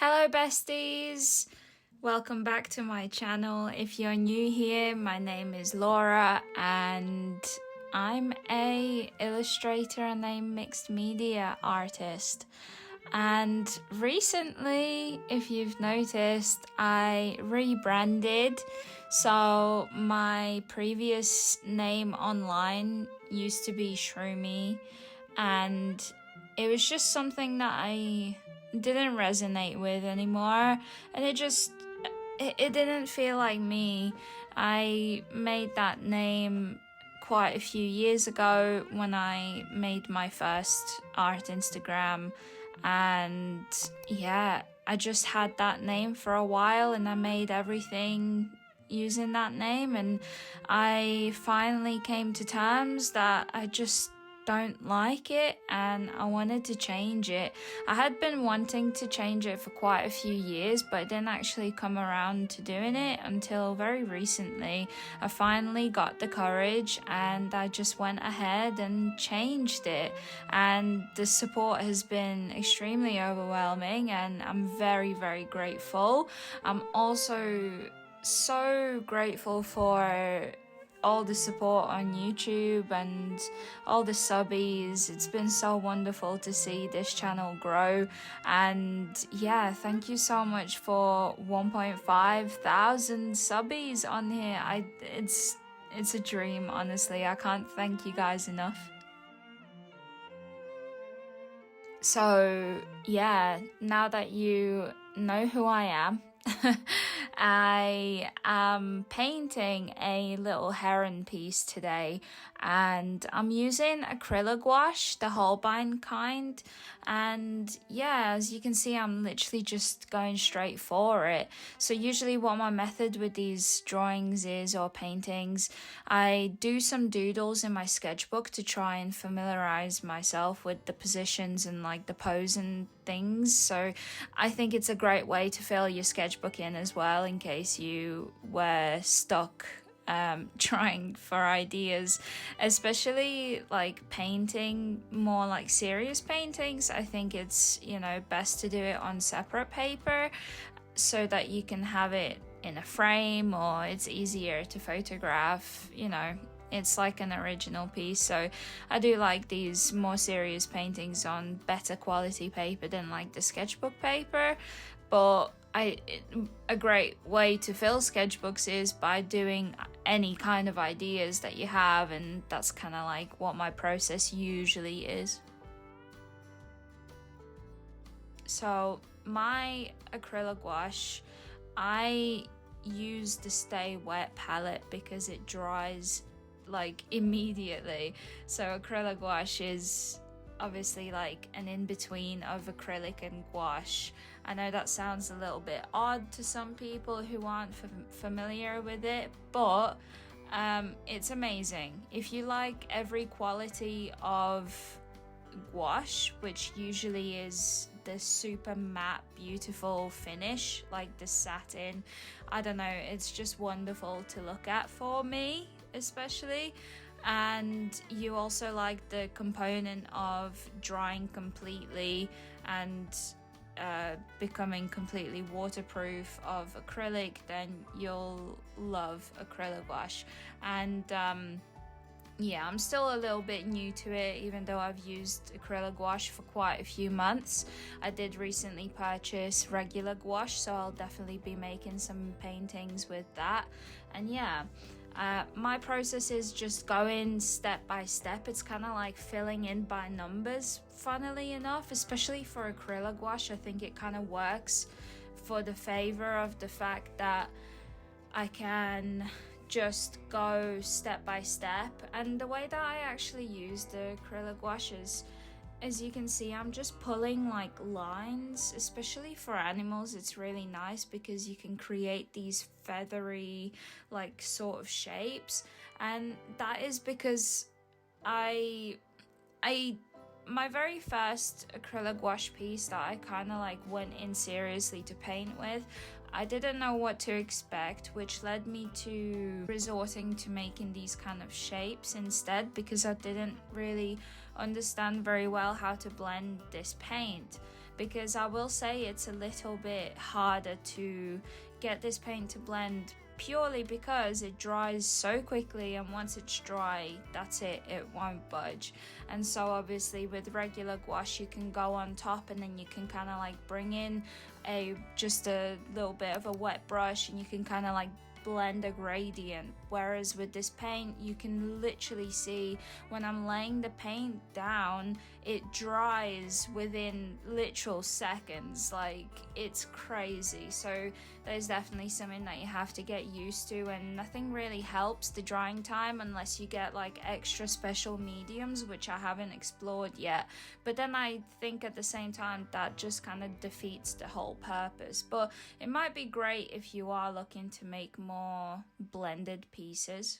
Hello besties! Welcome back to my channel. If you're new here, my name is Laura and I'm a illustrator and a mixed media artist. And recently, if you've noticed, I rebranded. So my previous name online used to be Shroomy, and it was just something that I didn't resonate with anymore, and it didn't feel like me. I made that name quite a few years ago when I made my first art Instagram, and yeah, I just had that name for a while and I made everything using that name, and I finally came to terms that I just don't like it and I wanted to change it. I had been wanting to change it for quite a few years, but I didn't actually come around to doing it until very recently. I finally got the courage and I just went ahead and changed it, and the support has been extremely overwhelming and I'm very, very grateful. I'm also so grateful for all the support on YouTube and all the subbies. It's been so wonderful to see this channel grow, and yeah, thank you so much for 1.5 thousand subbies on here. It's a dream, honestly. I can't thank you guys enough. So yeah, now that you know who I am, I am painting a little heron piece today, and I'm using acrylic gouache, the Holbein kind, and yeah, as you can see, I'm literally just going straight for it. So usually what my method with these drawings is, or paintings, I do some doodles in my sketchbook to try and familiarize myself with the positions and like the pose and things. So I think it's a great way to fill your sketchbook in as well, in case you were stuck trying for ideas, especially like painting more like serious paintings. I think it's, best to do it on separate paper so that you can have it in a frame, or it's easier to photograph. It's like an original piece. So I do like these more serious paintings on better quality paper than like the sketchbook paper. But a great way to fill sketchbooks is by doing any kind of ideas that you have, and that's kind of like what my process usually is. So my acrylic gouache, I use the Stay Wet palette because it dries like immediately. So acrylic gouache is obviously like an in-between of acrylic and gouache. I know that sounds a little bit odd to some people who aren't familiar with it, but it's amazing. If you like every quality of gouache, which usually is the super matte beautiful finish, like the satin, I don't know, it's just wonderful to look at for me especially. And you also like the component of drying completely and becoming completely waterproof of acrylic, then you'll love acrylic gouache. And yeah, I'm still a little bit new to it, even though I've used acrylic gouache for quite a few months. I did recently purchase regular gouache, so I'll definitely be making some paintings with that. And yeah, my process is just going step by step. It's kind of like filling in by numbers, funnily enough, especially for acrylic gouache. I think it kind of works for the favor of the fact that I can just go step by step. And the way that I actually use the acrylic gouache is, as you can see, I'm just pulling like lines. Especially for animals, it's really nice because you can create these feathery like sort of shapes, and that is because my very first acrylic gouache piece that I kind of like went in seriously to paint with, I didn't know what to expect, which led me to resorting to making these kind of shapes instead, because I didn't really understand very well how to blend this paint. because I will say it's a little bit harder to get this paint to blend, purely because it dries so quickly, and once it's dry, that's it, it won't budge. And so obviously with regular gouache you can go on top, and then you can kind of like bring in just a little bit of a wet brush, and you can kind of like blend a gradient. Whereas with this paint, you can literally see when I'm laying the paint down, it dries within literal seconds. Like, it's crazy. So there's definitely something that you have to get used to, and nothing really helps the drying time unless you get like extra special mediums, which I haven't explored yet. But then I think at the same time that just kind of defeats the whole purpose. But it might be great if you are looking to make more blended pieces.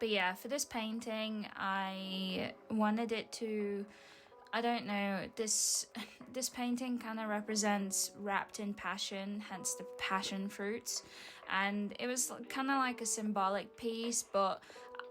But yeah, for this painting, I wanted it to, I don't know, this painting kind of represents wrapped in passion, hence the passion fruits. And it was kind of like a symbolic piece, but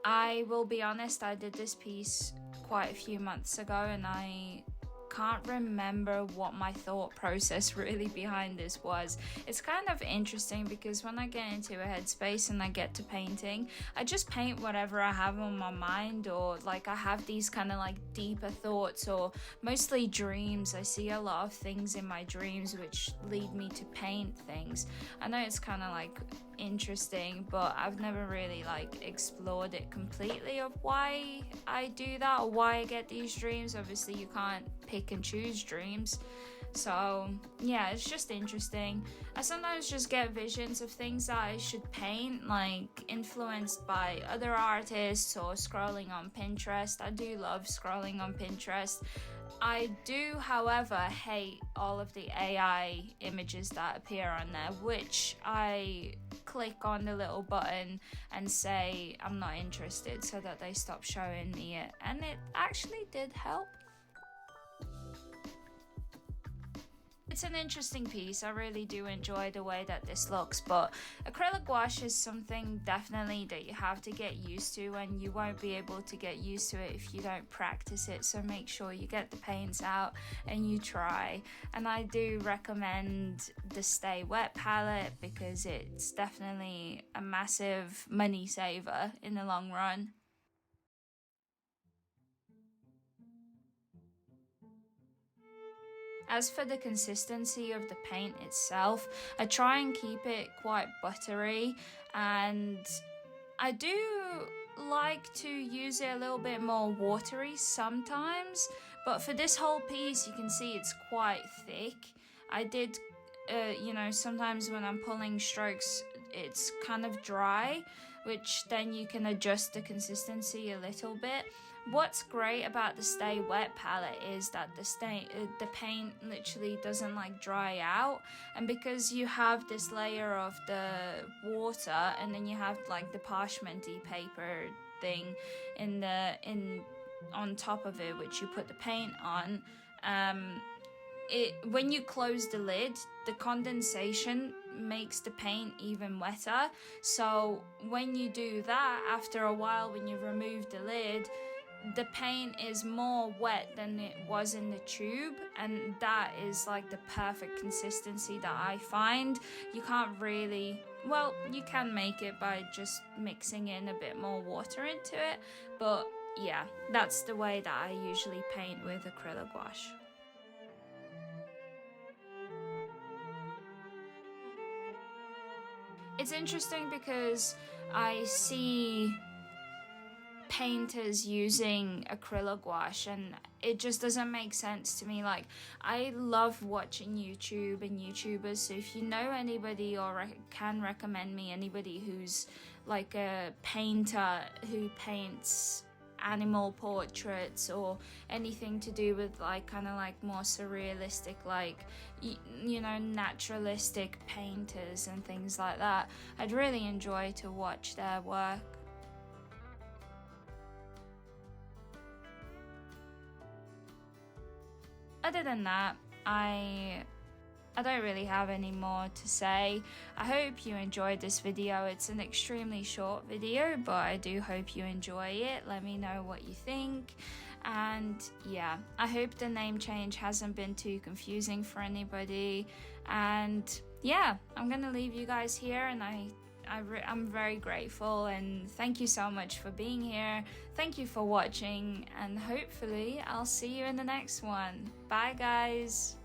I will be honest, I did this piece quite a few months ago, and I can't remember what my thought process really behind this was. It's kind of interesting because when I get into a headspace and I get to painting, I just paint whatever I have on my mind, or like I have these kind of like deeper thoughts, or mostly dreams. I see a lot of things in my dreams which lead me to paint things. I know it's kind of like interesting, but I've never really like explored it completely of why I do that or why I get these dreams. Obviously you can't pick and choose dreams, so yeah, it's just interesting. I sometimes just get visions of things that I should paint, like influenced by other artists or scrolling on Pinterest. I do love scrolling on Pinterest. I do, however, hate all of the AI images that appear on there, which I click on the little button and say I'm not interested so that they stop showing me it, and it actually did help. It's an interesting piece. I really do enjoy the way that this looks, but acrylic gouache is something definitely that you have to get used to, and you won't be able to get used to it if you don't practice it. So make sure you get the paints out and you try. And I do recommend the Stay Wet palette because it's definitely a massive money saver in the long run. As for the consistency of the paint itself, I try and keep it quite buttery, and I do like to use it a little bit more watery sometimes, but for this whole piece you can see it's quite thick. I did, sometimes when I'm pulling strokes it's kind of dry, which then you can adjust the consistency a little bit. What's great about the Stay Wet palette is that the paint literally doesn't like dry out, and because you have this layer of the water and then you have like the parchmenty paper thing on top of it, which you put the paint on, when you close the lid, the condensation makes the paint even wetter. So when you do that, after a while when you remove the lid, the paint is more wet than it was in the tube, and that is like the perfect consistency that I find. You can't really, well, you can make it by just mixing in a bit more water into it, but yeah, that's the way that I usually paint with acrylic gouache. It's interesting because I see painters using acrylic gouache and it just doesn't make sense to me. Like, I love watching YouTube and YouTubers, so if you know anybody or can recommend me anybody who's like a painter who paints animal portraits or anything to do with like kind of like more surrealistic, like naturalistic painters and things like that, I'd really enjoy to watch their work. Other than that, I don't really have any more to say. I hope you enjoyed this video. It's an extremely short video, but I do hope you enjoy it. Let me know what you think. And yeah, I hope the name change hasn't been too confusing for anybody. And yeah, I'm gonna leave you guys here, and I'm very grateful, and thank you so much for being here. Thank you for watching, and hopefully I'll see you in the next one. Bye guys.